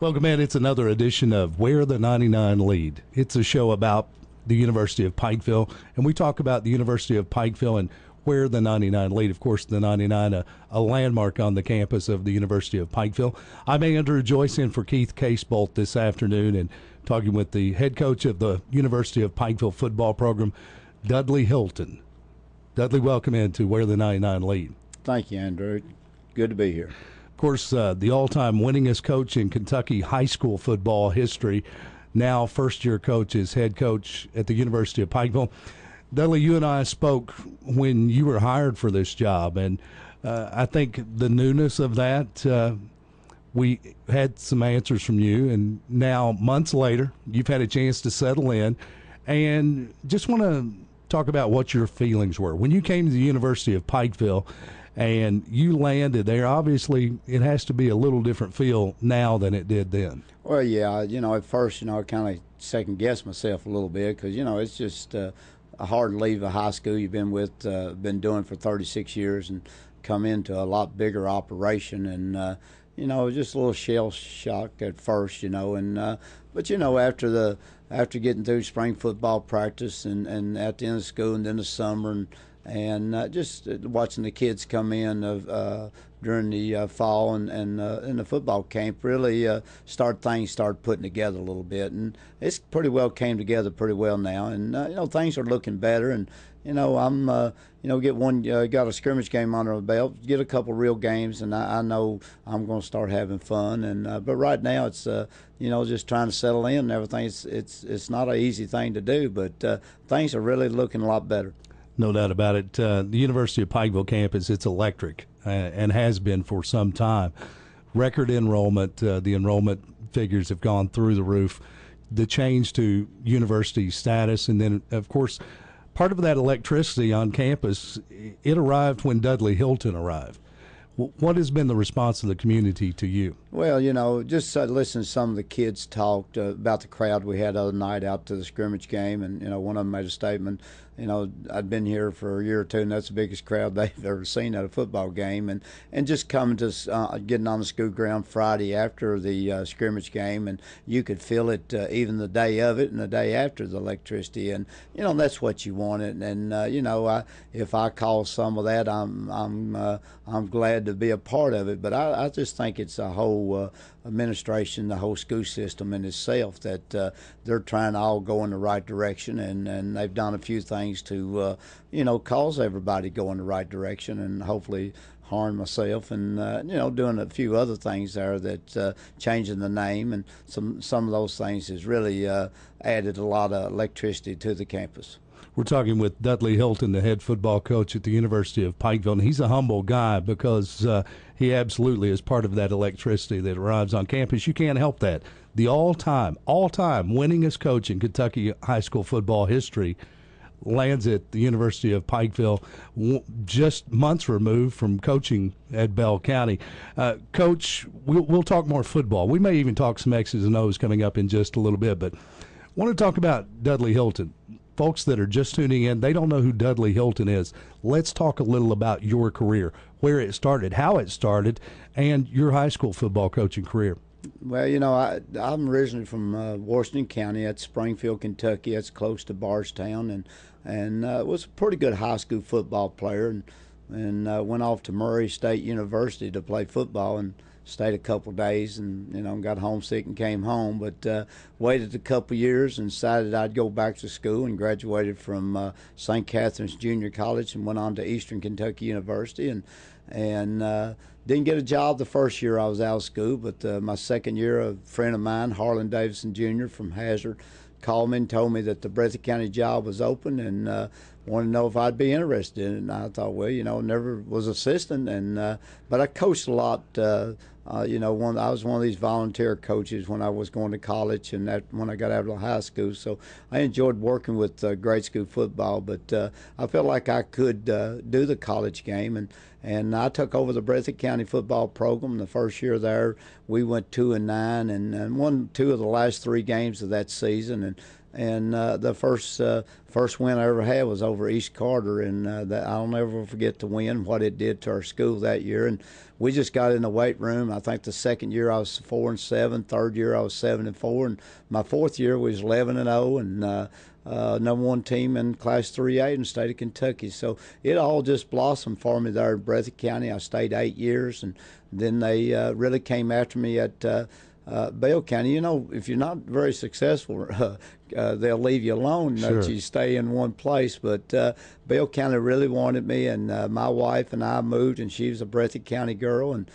Welcome in. It's another edition of Where the 99 Lead. It's a show about the University of Pikeville, and we talk about the University of Pikeville and where the 99 lead. Of course, the 99, a landmark on the campus of the University of Pikeville. I'm Andrew Joyce in for Keith Casebolt this afternoon and talking with the head coach of the University of Pikeville football program, Dudley Hilton. Dudley, welcome in to Where the 99 Lead. Thank you, Andrew. Good to be here. Of course, the all-time winningest coach in Kentucky high school football history, now first-year coach is head coach at the University of Pikeville. Dudley, you and I spoke when you were hired for this job, and I think the newness of that, we had some answers from you, and now months later, you've had a chance to settle in, and just want to talk about what your feelings were. When you came to the University of Pikeville, and you landed there, obviously it has to be a little different feel now than it did then. Well, yeah, at first, I kind of second-guessed myself a little bit because, it's just hard to leave a high school you've been doing for 36 years and come into a lot bigger operation. And, just a little shell shock at first, but, after getting through spring football practice and at the end of school and then the summer and just watching the kids come in during the fall and in the football camp really things started putting together a little bit, and it's pretty well came together pretty well now, and things are looking better, and I'm got a scrimmage game under my belt, get a couple real games, and I know I'm going to start having fun, and but right now it's just trying to settle in and everything. It's not an easy thing to do, but things are really looking a lot better. No doubt about it. The University of Pikeville campus, it's electric and has been for some time. Record enrollment, the enrollment figures have gone through the roof. The change to university status, and then, of course, part of that electricity on campus, it arrived when Dudley Hilton arrived. What has been the response of the community to you? Well, just listening to some of the kids talk about the crowd we had the other night out to the scrimmage game, and, one of them made a statement, I'd been here for a year or two, and that's the biggest crowd they've ever seen at a football game, and just coming to getting on the school ground Friday after the scrimmage game, and you could feel it even the day of it and the day after the electricity, and, that's what you wanted, and, if I call some of that, I'm glad to be a part of it, but I just think it's a whole administration, the whole school system in itself, that they're trying to all go in the right direction, and they've done a few things to cause everybody to go in the right direction, and hopefully harm myself, and doing a few other things there that changing the name, and some of those things has really added a lot of electricity to the campus. We're talking with Dudley Hilton, the head football coach at the University of Pikeville, and he's a humble guy because he absolutely is part of that electricity that arrives on campus. You can't help that. The all-time winningest coach in Kentucky high school football history lands at the University of Pikeville, just months removed from coaching at Bell County. Coach, we'll talk more football. We may even talk some X's and O's coming up in just a little bit, but I want to talk about Dudley Hilton. Folks that are just tuning in, they don't know who Dudley Hilton is. Let's talk a little about your career, where it started, how it started, and your high school football coaching career. Well, I'm originally from Washington County. That's Springfield, Kentucky. That's close to Bardstown, and was a pretty good high school football player, and went off to Murray State University to play football, and stayed a couple days, and got homesick and came home, but waited a couple years and decided I'd go back to school, and graduated from St. Catherine's Junior College and went on to Eastern Kentucky University, and didn't get a job the first year I was out of school, but my second year, a friend of mine, Harlan Davison Jr. from Hazard, called me and told me that the Breathitt County job was open, and wanted to know if I'd be interested in it. And I thought, well, never was assistant, and but I coached a lot. I was one of these volunteer coaches when I was going to college, and when I got out of high school. So I enjoyed working with grade school football, but I felt like I could do the college game, and I took over the Breathitt County football program. The first year there, we went 2-9 and won 2 of the last 3 games of that season, and the first win I ever had was over East Carter, and I'll never forget the win, what it did to our school that year. And we just got in the weight room. I think the second year I was 4-7, third year I was 7-4, and my fourth year was 11-0, and number one team in Class 3A in the state of Kentucky. So it all just blossomed for me there in Breathitt County. I stayed 8 years, and then they really came after me at Bell County. You know, if you're not very successful, they'll leave you alone, Sure. that you stay in one place. But Bell County really wanted me, and my wife and I moved, and she was a Breathitt County girl, and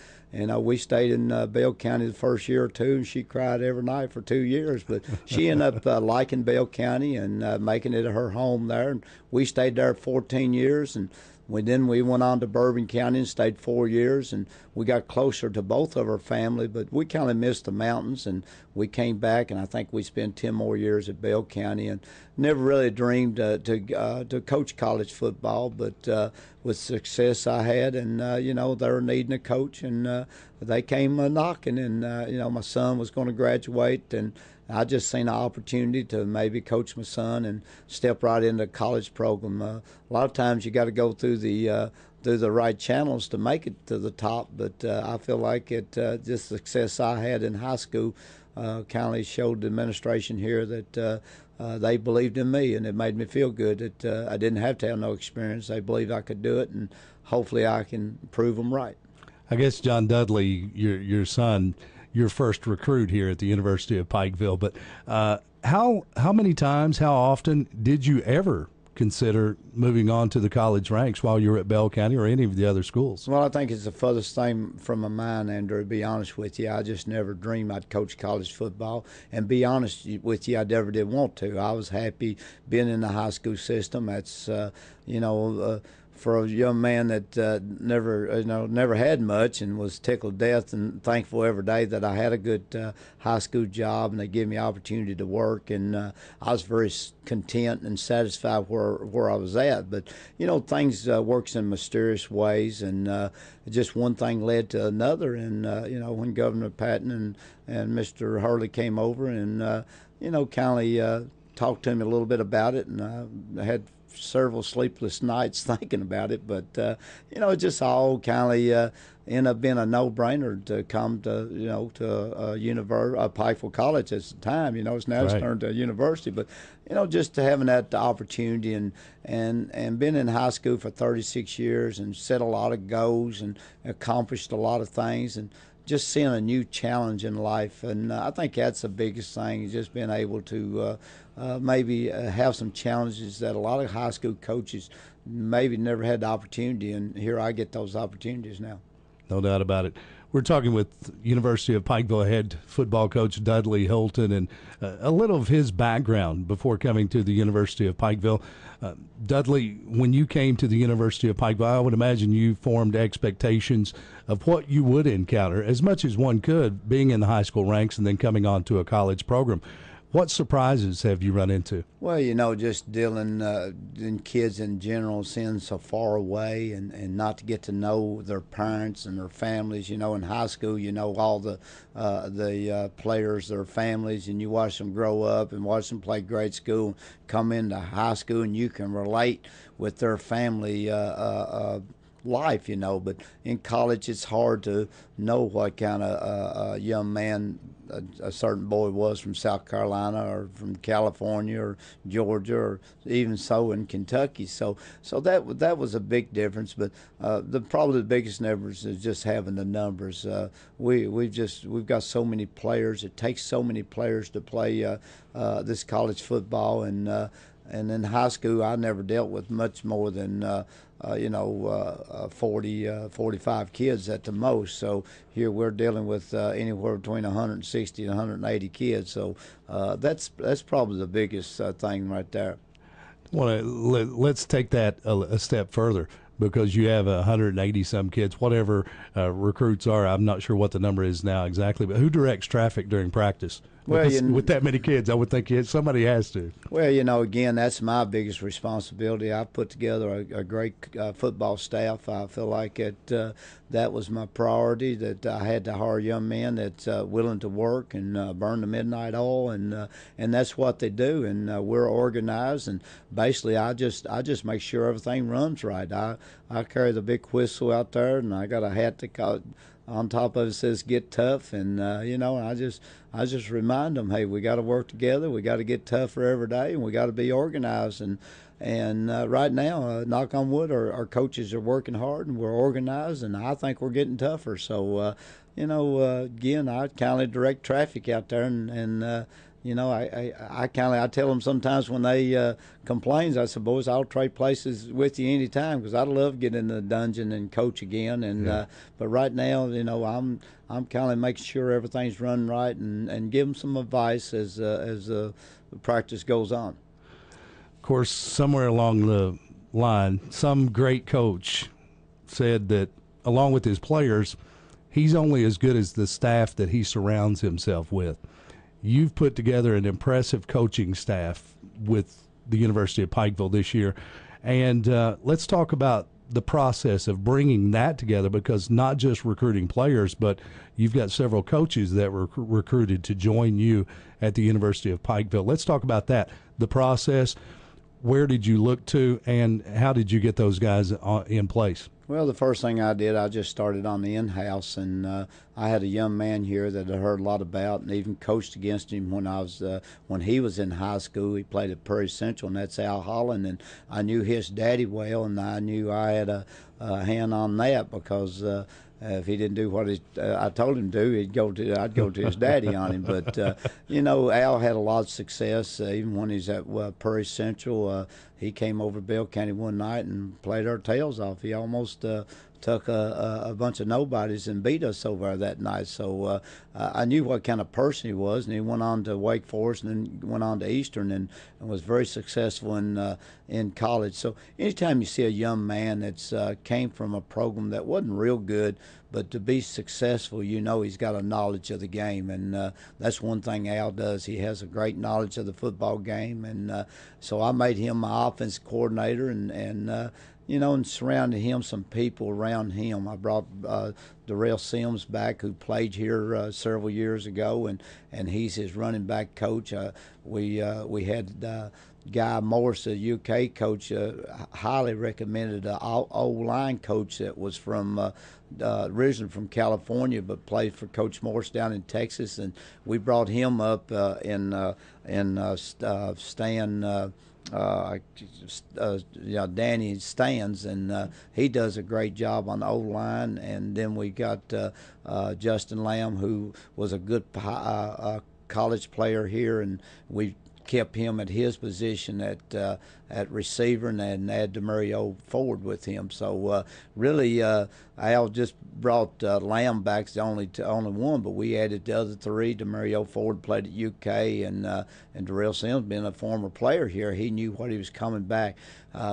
we stayed in Bell County the first year or two, and she cried every night for 2 years. But she ended up liking Bell County and making it her home there. And we stayed there 14 years, and then we went on to Bourbon County and stayed 4 years, and we got closer to both of our family, but we kind of missed the mountains, and we came back, and I think we spent 10 more years at Bell County, and never really dreamed to coach college football, but with success I had, and they were needing a coach, and they came knocking, and my son was going to graduate, and I just seen an opportunity to maybe coach my son and step right into the college program. A lot of times you got to go through the right channels to make it to the top, but I feel like just the success I had in high school kind of showed the administration here that they believed in me, and it made me feel good that I didn't have to have no experience. They believed I could do it, and hopefully I can prove them right. I guess John Dudley, your son, your first recruit here at the University of Pikeville. But how many times, how often did you ever consider moving on to the college ranks while you were at Bell County or any of the other schools? Well, I think it's the furthest thing from my mind, Andrew, to be honest with you. I just never dreamed I'd coach college football. And be honest with you, I never did want to. I was happy being in the high school system. That's, for a young man that never had much and was tickled to death and thankful every day that I had a good high school job, and they gave me opportunity to work, and I was very content and satisfied where I was at. But things works in mysterious ways, and just one thing led to another, and when Governor Patton and Mr. Hurley came over and kind of talked to me a little bit about it, and I had several sleepless nights thinking about it, but it just all kind of ended up being a no-brainer to come to Pikeville College at the time. It's now it's turned to a university, but just having that opportunity and been in high school for 36 years and set a lot of goals and accomplished a lot of things, and just seeing a new challenge in life. And I think that's the biggest thing, is just being able to maybe have some challenges that a lot of high school coaches maybe never had the opportunity, and here I get those opportunities now. No doubt about it. We're talking with University of Pikeville head football coach Dudley Hilton, and a little of his background before coming to the University of Pikeville. Dudley, when you came to the University of Pikeville, I would imagine you formed expectations of what you would encounter, as much as one could, being in the high school ranks and then coming on to a college program. What surprises have you run into? Well, just dealing in kids in general, seeing so far away and not to get to know their parents and their families. In high school, all the players, their families, and you watch them grow up and watch them play grade school, come into high school, and you can relate with their family life, but in college it's hard to know what kind of young man a certain boy was from South Carolina or from California or Georgia or even so in Kentucky. So that was a big difference. But probably the biggest difference is just having the numbers. We've got so many players. It takes so many players to play this college football, and in high school I never dealt with much more than 45 kids at the most. So here we're dealing with anywhere between 160 and 180 kids. So that's probably the biggest thing right there. Let's take that a step further, because you have 180 some kids, whatever recruits are. I'm not sure what the number is now exactly, but who directs traffic during practice Well, with that many kids, I would think somebody has to. Well, again, that's my biggest responsibility. I've put together a great football staff. I feel like that was my priority, that I had to hire young men that's willing to work and burn the midnight oil, and that's what they do. And we're organized, and basically I just make sure everything runs right. I carry the big whistle out there, and I got a hat that on top of it says "Get Tough," and I just remind them, hey, we got to work together, we got to get tougher every day, and we got to be organized. And right now, knock on wood, our coaches are working hard, and we're organized, and I think we're getting tougher. So again, I kind of direct traffic out there, and I tell them sometimes when they complain, I said, boys, I'll trade places with you anytime, because I'd love to get in the dungeon and coach again. And but right now, I'm kind of making sure everything's running right, and give them some advice as the practice goes on. Of course, somewhere along the line, some great coach said that along with his players, he's only as good as the staff that he surrounds himself with. You've put together an impressive coaching staff with the University of Pikeville this year. And let's talk about the process of bringing that together, because not just recruiting players, but you've got several coaches that were recruited to join you at the University of Pikeville. Let's talk about that, the process. Where did you look to, and how did you get those guys in place? Well, the first thing I did, I just started on the in-house, and I had a young man here that I heard a lot about, and even coached against him when he was in high school. He played at Prairie Central, and that's Al Holland, and I knew his daddy well, and I knew I had a hand on that, because if he didn't do what I told him to do, I'd go to his daddy on him. But Al had a lot of success, even when he's at Prairie Central. He came over to Bell County one night and played our tails off. He almost took a bunch of nobodies and beat us over that night. So I knew what kind of person he was, and he went on to Wake Forest and then went on to Eastern, and was very successful in college. So anytime you see a young man that's came from a program that wasn't real good, but to be successful, he's got a knowledge of the game, and that's one thing Al does. He has a great knowledge of the football game, and so I made him my offense coordinator, and surrounded him some people around him. I brought Darrell Sims back, who played here several years ago, and he's his running back coach. We had Guy Morris, a UK coach, highly recommended an O-line coach that was from originally from California, but played for Coach Morris down in Texas, and we brought him up in Stan. Danny Stans, and he does a great job on the O-line. And then we got Justin Lamb, who was a good college player here, and we kept him at his position at receiver, and add Demario forward with him. So really, Al just brought Lamb back, the only one, but we added the other three. Demario Ford played at UK, and Darrell Sims, being a former player here, he knew what he was coming back.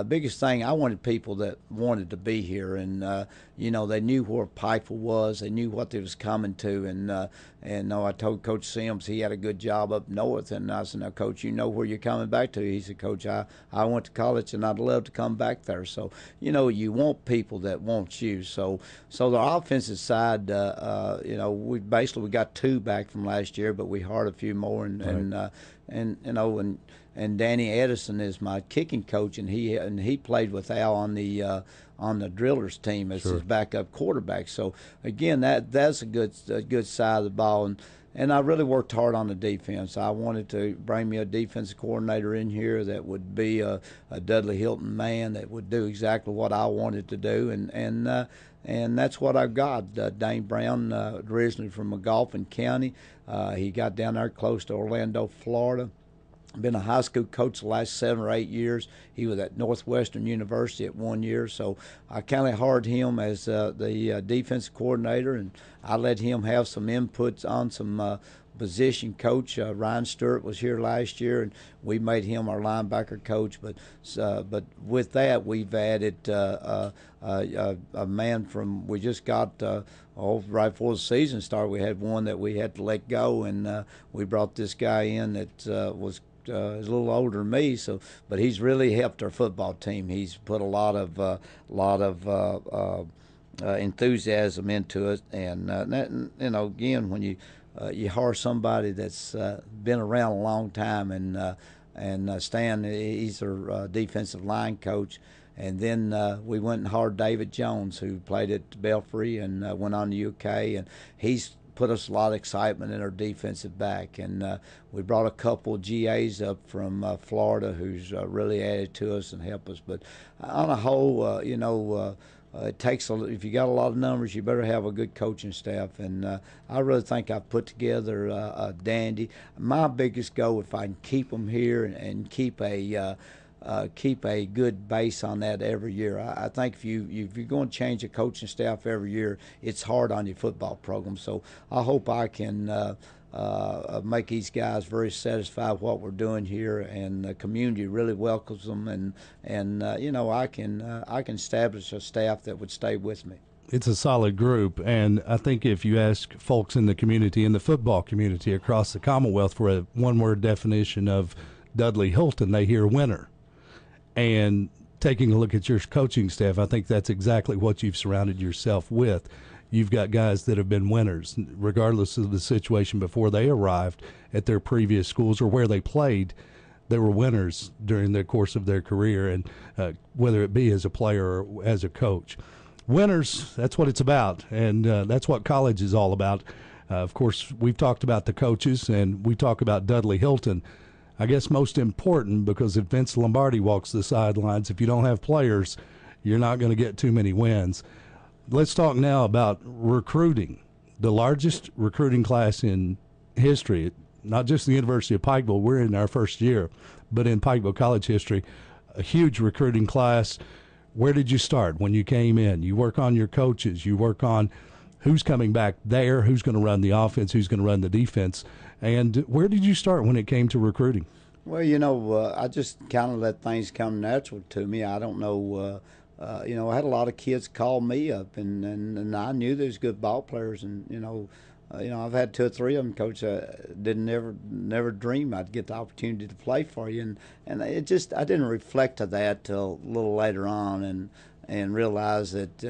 Biggest thing, I wanted people that wanted to be here, and they knew where Pikeville was, they knew what they was coming to, and I told Coach Sims he had a good job up north, and I said, now Coach, you know where you're coming back to. He said, Coach, I went to college and I'd love to come back there. So you want people that want you. So the offensive side, we got two back from last year, but we hired a few more, and Danny Edison is my kicking coach, and he played with Al on the Drillers team as his backup quarterback. So again, that's a good side of the ball, and I really worked hard on the defense. I wanted to bring me a defensive coordinator in here that would be a Dudley Hilton man, that would do exactly what I wanted to do, and that's what I got. Dane Brown, originally from McGoffin County, he got down there close to Orlando, Florida. Been a high school coach the last 7 or 8 years. He was at Northwestern University at 1 year, so I kind of hired him as the defensive coordinator, and I let him have some inputs on some position coach. Ryan Stewart was here last year, and we made him our linebacker coach. But with that, we've added a man from we just got. Right before the season started, we had one that we had to let go, and we brought this guy in that was is a little older than me, but he's really helped our football team. He's put a lot of enthusiasm into it, and again, when you hire somebody that's been around a long time, and Stan, he's our defensive line coach. And then we went and hired David Jones, who played at Belfry and went on to UK, and he's put us a lot of excitement in our defensive back. And we brought a couple of GAs up from Florida who's really added to us and helped us. But on a whole, it takes if you got a lot of numbers, you better have a good coaching staff. And I really think I've put together a dandy. My biggest goal, if I can keep them here and keep a good base on that every year. I think if you're going to change a coaching staff every year, it's hard on your football program. So I hope I can make these guys very satisfied with what we're doing here, and the community really welcomes them. And I can establish a staff that would stay with me. It's a solid group, and I think if you ask folks in the community, in the football community across the Commonwealth, for a one-word definition of Dudley Hilton, they hear winner. And taking a look at your coaching staff, I think that's exactly what you've surrounded yourself with. You've got guys that have been winners, regardless of the situation before they arrived at their previous schools or where they played. They were winners during the course of their career, and whether it be as a player or as a coach. Winners, that's what it's about, and that's what college is all about. Of course, we've talked about the coaches, and we talk about Dudley Hilton. I guess most important, because if Vince Lombardi walks the sidelines, if you don't have players, you're not going to get too many wins. Let's talk now about recruiting. The largest recruiting class in history, not just the University of Pikeville, we're in our first year, but in Pikeville College history, a huge recruiting class. Where did you start when you came in? You work on your coaches. You work on who's coming back there, who's going to run the offense, who's going to run the defense. And where did you start when it came to recruiting? Well, I just kind of let things come natural to me. I don't know. I had a lot of kids call me up, and I knew there's good ball players, and I've had 2 or 3 of them, Coach. Didn't never dream I'd get the opportunity to play for you, and I didn't reflect to that till a little later on, and realize that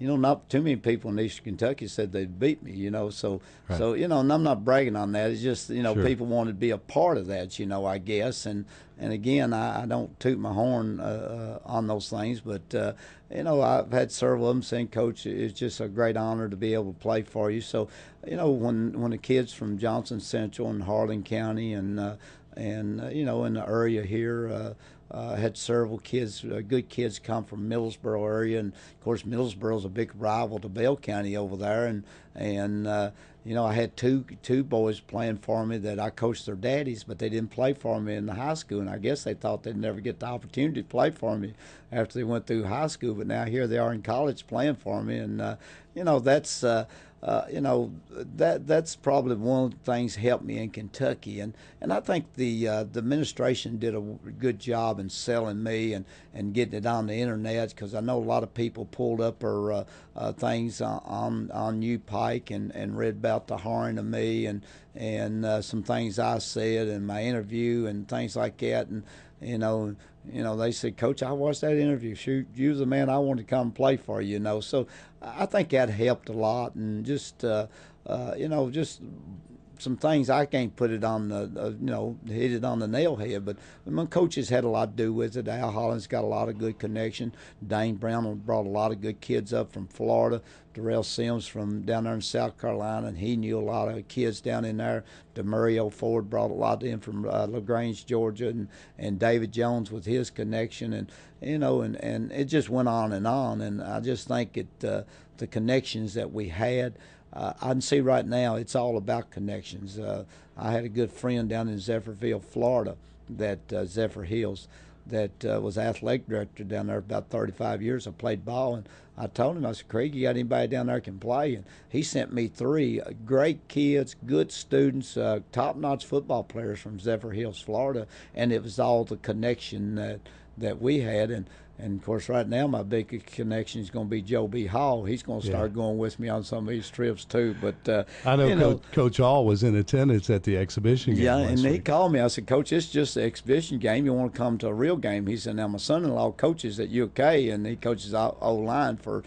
not too many people in Eastern Kentucky said they'd beat me, so right. So and I'm not bragging on that. It's just sure. People wanted to be a part of that, I guess, and again, I don't toot my horn on those things, but I've had several of them saying, Coach, it's just a great honor to be able to play for you. So when the kids from Johnson Central and Harlan County and in the area here. Had several kids, good kids, come from Middlesboro area, and of course Middlesboro's a big rival to Bell County over there, and I had two boys playing for me that I coached their daddies, but they didn't play for me in the high school, and I guess they thought they'd never get the opportunity to play for me after they went through high school, but now here they are in college playing for me, and that's. That's probably one of the things that helped me in Kentucky, and I think the administration did a good job in selling me and getting it on the internet, because I know a lot of people pulled up our things on New Pike and read about the hiring of me and some things I said in my interview and things like that, and they said, Coach, I watched that interview. Shoot, you was the man I wanted to come play for, So I think that helped a lot, and just some things I can't put it on the, hit it on the nail head, but my coaches had a lot to do with it. Al Holland's got a lot of good connection. Dane Brown brought a lot of good kids up from Florida. Darrell Sims from down there in South Carolina, and he knew a lot of kids down in there. DeMario Ford brought a lot in from LaGrange, Georgia, and David Jones with his connection, and it just went on, and I just think the connections that we had. I can see right now it's all about connections. I had a good friend down in Zephyrville, Florida, that Zephyr Hills. that was athletic director down there about 35 years. I played ball, and I told him, I said, Craig, you got anybody down there that can play? And he sent me three great kids, good students, top-notch football players from Zephyr Hills, Florida, and it was all the connection that we had. And of course, right now, my big connection is going to be Joe B. Hall. He's going to start going with me on some of these trips, too. But I know, Coach Hall was in attendance at the exhibition game. Yeah, and he called me. I said, Coach, it's just an exhibition game. You want to come to a real game? He said, now, my son-in-law coaches at UK, and he coaches O-line for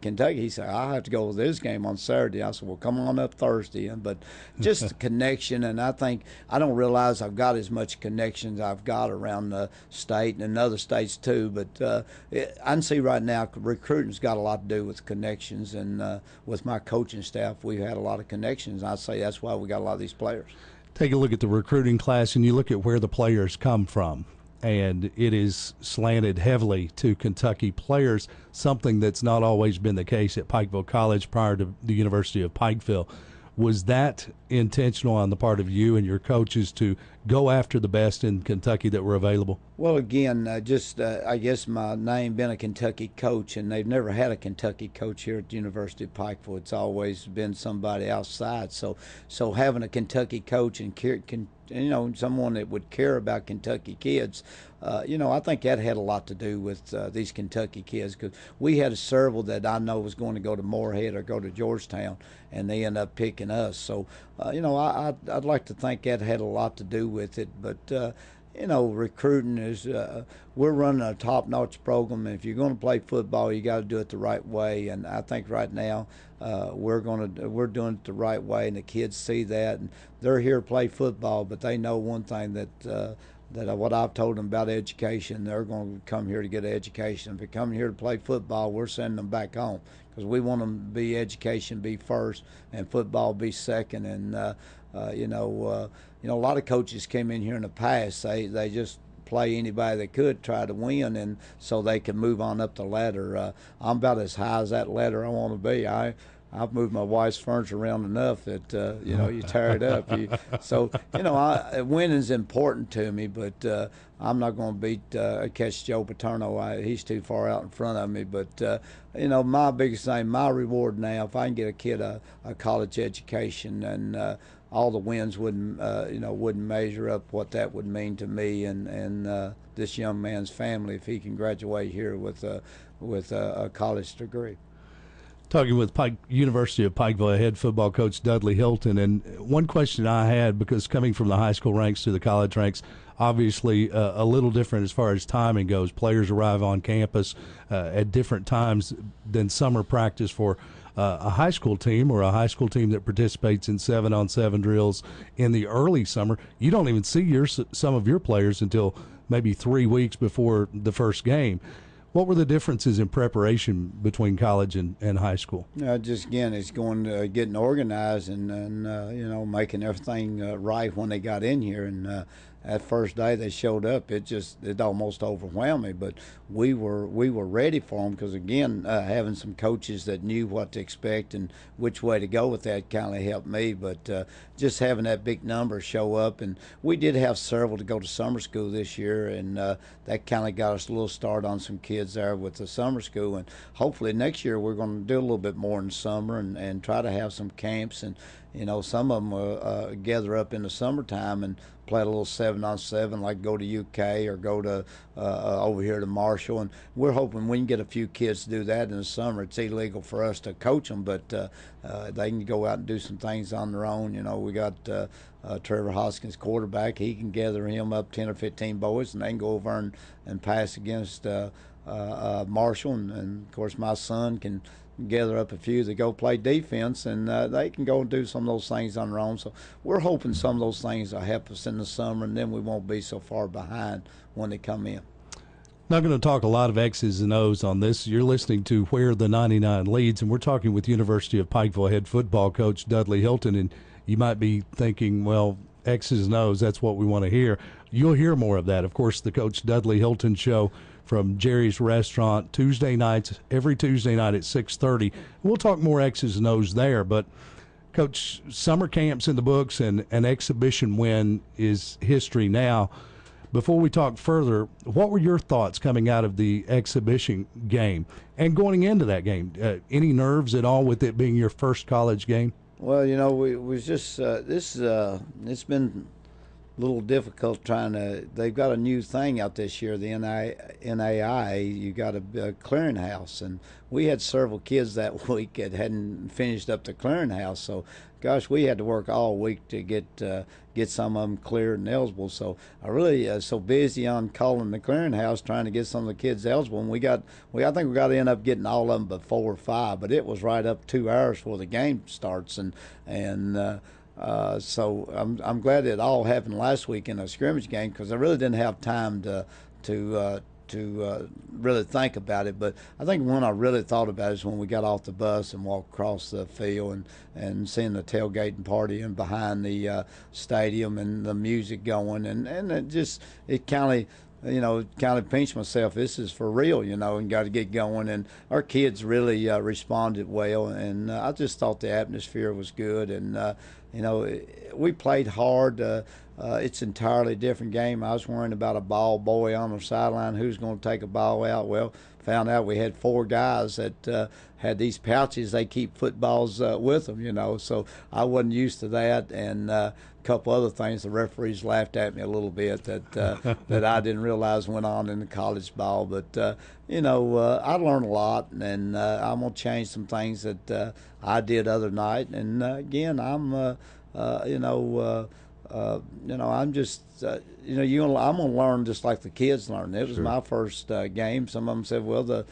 Kentucky. He said, I'll have to go to this game on Saturday. I said, well, come on up Thursday. But just the connection, and I think I don't realize I've got as much connections I've got around the state and in other states too. But I can see right now recruiting's got a lot to do with connections, and with my coaching staff, we've had a lot of connections. I'd say that's why we got a lot of these players. Take a look at the recruiting class, and you look at where the players come from, and it is slanted heavily to Kentucky players, something that's not always been the case at Pikeville College prior to the University of Pikeville. Was that intentional on the part of you and your coaches to go after the best in Kentucky that were available? Well, again, I guess my name being a Kentucky coach, and they've never had a Kentucky coach here at the University of Pikeville. It's always been somebody outside. So having a Kentucky coach and someone that would care about Kentucky kids, I think that had a lot to do with these Kentucky kids, because we had several that I know was going to go to Moorhead or go to Georgetown, and they end up picking us. So, I'd like to think that had a lot to do with it. But, recruiting is we're running a top-notch program, and if you're going to play football, you got to do it the right way. And I think right now we're doing it the right way, and the kids see that, and they're here to play football, but they know one thing that what I've told them about education, they're going to come here to get an education. If they're coming here to play football, we're sending them back home, because we want them to be education be first and football be second. And a lot of coaches came in here in the past. They just play anybody they could, try to win, and so they can move on up the ladder. I'm about as high as that ladder I want to be. I've moved my wife's furniture around enough that you tear it up. Winning's important to me, but I'm not going to catch Joe Paterno. He's too far out in front of me. But my biggest thing, my reward now, if I can get a kid a college education, and all the wins wouldn't measure up what that would mean to me and this young man's family if he can graduate here with a college degree. Talking with University of Pikeville head football coach Dudley Hilton, and one question I had, because coming from the high school ranks to the college ranks, obviously a little different as far as timing goes. Players arrive on campus at different times than summer practice for a high school team, or a high school team that participates in 7-on-7 drills in the early summer. You don't even see some of your players until maybe 3 weeks before the first game. What were the differences in preparation between college and high school? Just again, it's getting organized and making everything right when they got in here. And that first day they showed up, it almost overwhelmed me. But we were ready for them, because again, having some coaches that knew what to expect and which way to go with that kind of helped me. But just having that big number show up, and we did have several to go to summer school this year, and that kind of got us a little start on some kids there with the summer school. And hopefully next year we're going to do a little bit more in the summer and try to have some camps, and some of them will gather up in the summertime and play a little 7-on-7, like go to UK or go to over here to Marshall. And we're hoping we can get a few kids to do that in the summer. It's illegal for us to coach them, but they can go out and do some things on their own. We got Trevor Hoskins, quarterback. He can gather him up 10 or 15 boys, and they can go over and pass against Marshall. And of course, my son can gather up a few that go play defense, and they can go and do some of those things on their own. So we're hoping some of those things will help us in the summer, and then we won't be so far behind when they come in. Not going to talk a lot of X's and O's on this. You're listening to Where the 99 Leads, and we're talking with University of Pikeville head football coach Dudley Hilton. And you might be thinking, well, X's and O's, that's what we want to hear. You'll hear more of that. Of course, the Coach Dudley Hilton Show from Jerry's Restaurant, Tuesday nights, every Tuesday night at 6:30. We'll talk more X's and O's there. But, Coach, summer camp's in the books, and an exhibition win is history now. Before we talk further, what were your thoughts coming out of the exhibition game and going into that game? Any nerves at all with it being your first college game? Well, we was just it's been a little difficult trying to. They've got a new thing out this year, the NAI. You got a clearinghouse, and we had several kids that week that hadn't finished up the clearinghouse. So, gosh, we had to work all week to get some of them cleared and eligible. So I really so busy on calling the clearinghouse trying to get some of the kids eligible. And I think we got to end up getting all of them but 4 or 5. But it was right up 2 hours before the game starts, so I'm glad it all happened last week in a scrimmage game because I really didn't have time to really think about it. But I think when I really thought about it is when we got off the bus and walked across the field and seeing the tailgating party and behind the stadium and the music going and it kind of pinched myself. This is for real, and got to get going. And our kids really responded well, and I just thought the atmosphere was good. And we played hard. It's an entirely different game. I was worrying about a ball boy on the sideline who's going to take a ball out. Well, found out we had 4 guys that had these pouches. They keep footballs with them, so I wasn't used to that. And a couple other things, the referees laughed at me a little bit that I didn't realize went on in the college ball. But I learned a lot, and I'm gonna change some things that I did other night. And again, I'm I'm just I'm gonna learn just like the kids learn. It was my first game. Some of them said, well, the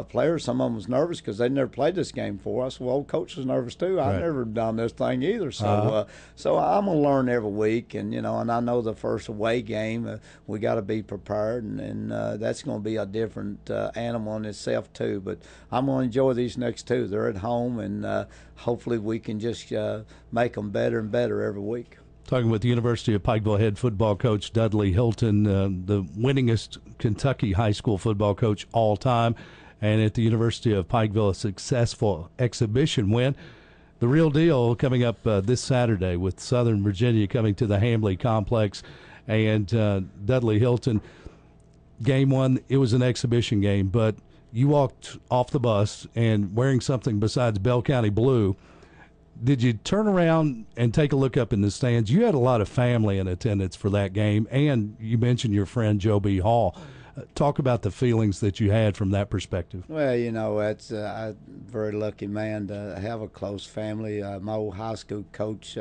players, some of them was nervous because they'd never played this game before. I said, well, coach was nervous too. Right. I've never done this thing either. So so I'm gonna learn every week, and and I know the first away game we got to be prepared, and that's gonna be a different animal in itself too. But I'm gonna enjoy these next 2. They're at home, and hopefully we can just make them better and better every week. Talking with the University of Pikeville head football coach Dudley Hilton, the winningest Kentucky high school football coach all time, and at the University of Pikeville, a successful exhibition win. The real deal coming up this Saturday with Southern Virginia coming to the Hamley Complex, and Dudley Hilton, game 1, it was an exhibition game, but you walked off the bus and wearing something besides Bell County blue. Did you turn around and take a look up in the stands? You had a lot of family in attendance for that game, and you mentioned your friend Joe B. Hall. Talk about the feelings that you had from that perspective. Well, that's I'm a very lucky man to have a close family. My old high school coach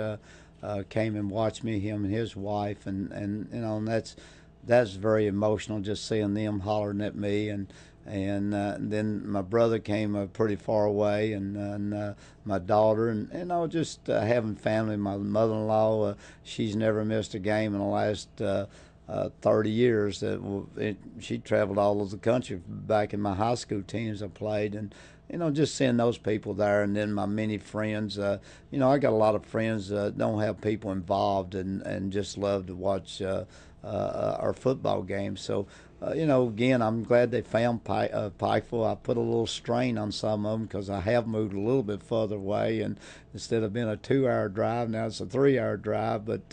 came and watched me, him and his wife, and that's very emotional just seeing them hollering at me and then my brother came pretty far away, and my daughter, and just having family. My mother-in-law, she's never missed a game in the last 30 years. She traveled all over the country back in my high school teams I played, and just seeing those people there, and then my many friends. I got a lot of friends that don't have people involved and just love to watch our football games. So. Again, I'm glad they found Pikeville. I put a little strain on some of them because I have moved a little bit further away, and instead of being a 2-hour drive, now it's a 3-hour drive. But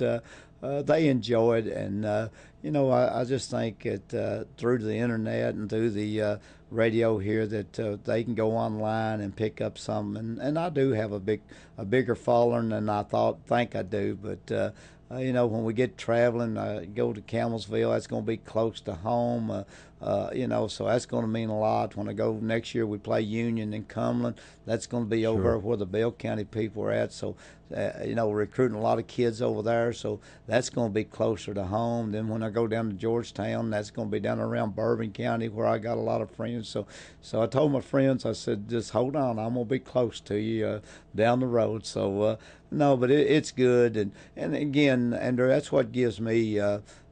they enjoy it, and I just think that through the internet and through the radio here that they can go online and pick up some, and I do have a bigger following than I think I do, but. When we get traveling, go to Campbellsville, that's going to be close to home, so that's going to mean a lot. When I go next year, we play Union in Cumberland. That's going to be over where the Bell County people are at. So, we're recruiting a lot of kids over there, so that's going to be closer to home. Then when I go down to Georgetown, that's going to be down around Bourbon County where I got a lot of friends. So I told my friends, I said, just hold on, I'm going to be close to you down the road. So, no, but it's good. And again, Andrew, that's what gives me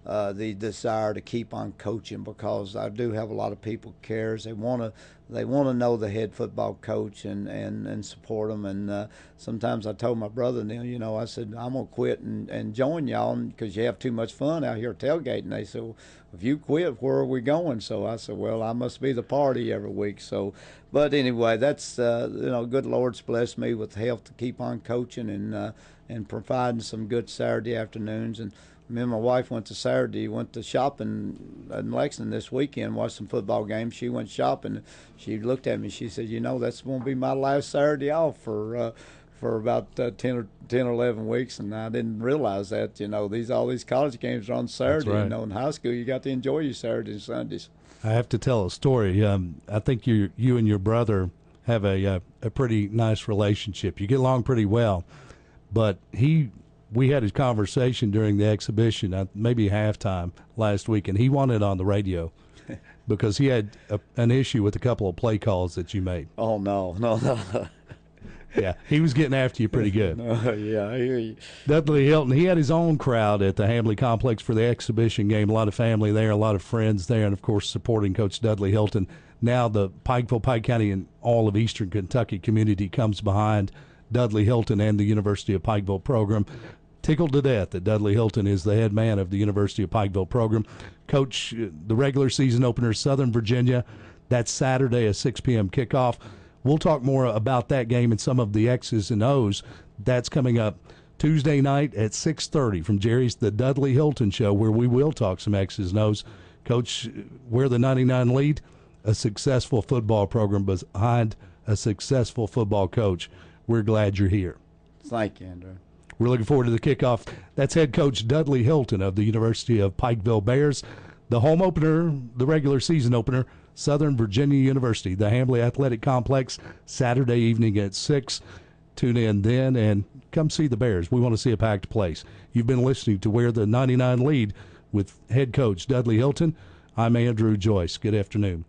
the desire to keep on coaching, because I do have a lot of people cares. They want to know the head football coach and support them. And sometimes I told my brother, Neil, I said, I'm going to quit and join y'all because you have too much fun out here tailgating. They said, well, if you quit, where are we going? So I said, well, I must be the party every week. So, but anyway, that's, good Lord's blessed me with health to keep on coaching and providing some good Saturday afternoons. And me and my wife went to shopping in Lexington this weekend, watched some football games. She went shopping. She looked at me. She said, that's going to be my last Saturday off for about 10 or 11 weeks, and I didn't realize that. All these college games are on Saturday. That's right. In high school, you got to enjoy your Saturdays and Sundays. I have to tell a story. I think you and your brother have a pretty nice relationship. You get along pretty well, but we had a conversation during the exhibition, maybe halftime last week, and he wanted it on the radio because he had an issue with a couple of play calls that you made. Oh, no. Yeah, he was getting after you pretty good. Yeah, I hear you. Dudley Hilton, he had his own crowd at the Hamley Complex for the exhibition game. A lot of family there, a lot of friends there, and, of course, supporting Coach Dudley Hilton. Now the Pikeville, Pike County, and all of eastern Kentucky community comes behind Dudley Hilton and the University of Pikeville program. Tickled to death that Dudley Hilton is the head man of the University of Pikeville program. Coach, the regular season opener, Southern Virginia, that's Saturday, a 6 p.m. kickoff. We'll talk more about that game and some of the X's and O's. That's coming up Tuesday night at 6:30 from Jerry's The Dudley Hilton Show, where we will talk some X's and O's. Coach, where the 99 lead? A successful football program behind a successful football coach. We're glad you're here. Thank you, Andrew. We're looking forward to the kickoff. That's head coach Dudley Hilton of the University of Pikeville Bears. The home opener, the regular season opener, Southern Virginia University, the Hamley Athletic Complex, Saturday evening at 6. Tune in then and come see the Bears. We want to see a packed place. You've been listening to Where the 99 Lead with head coach Dudley Hilton. I'm Andrew Joyce. Good afternoon.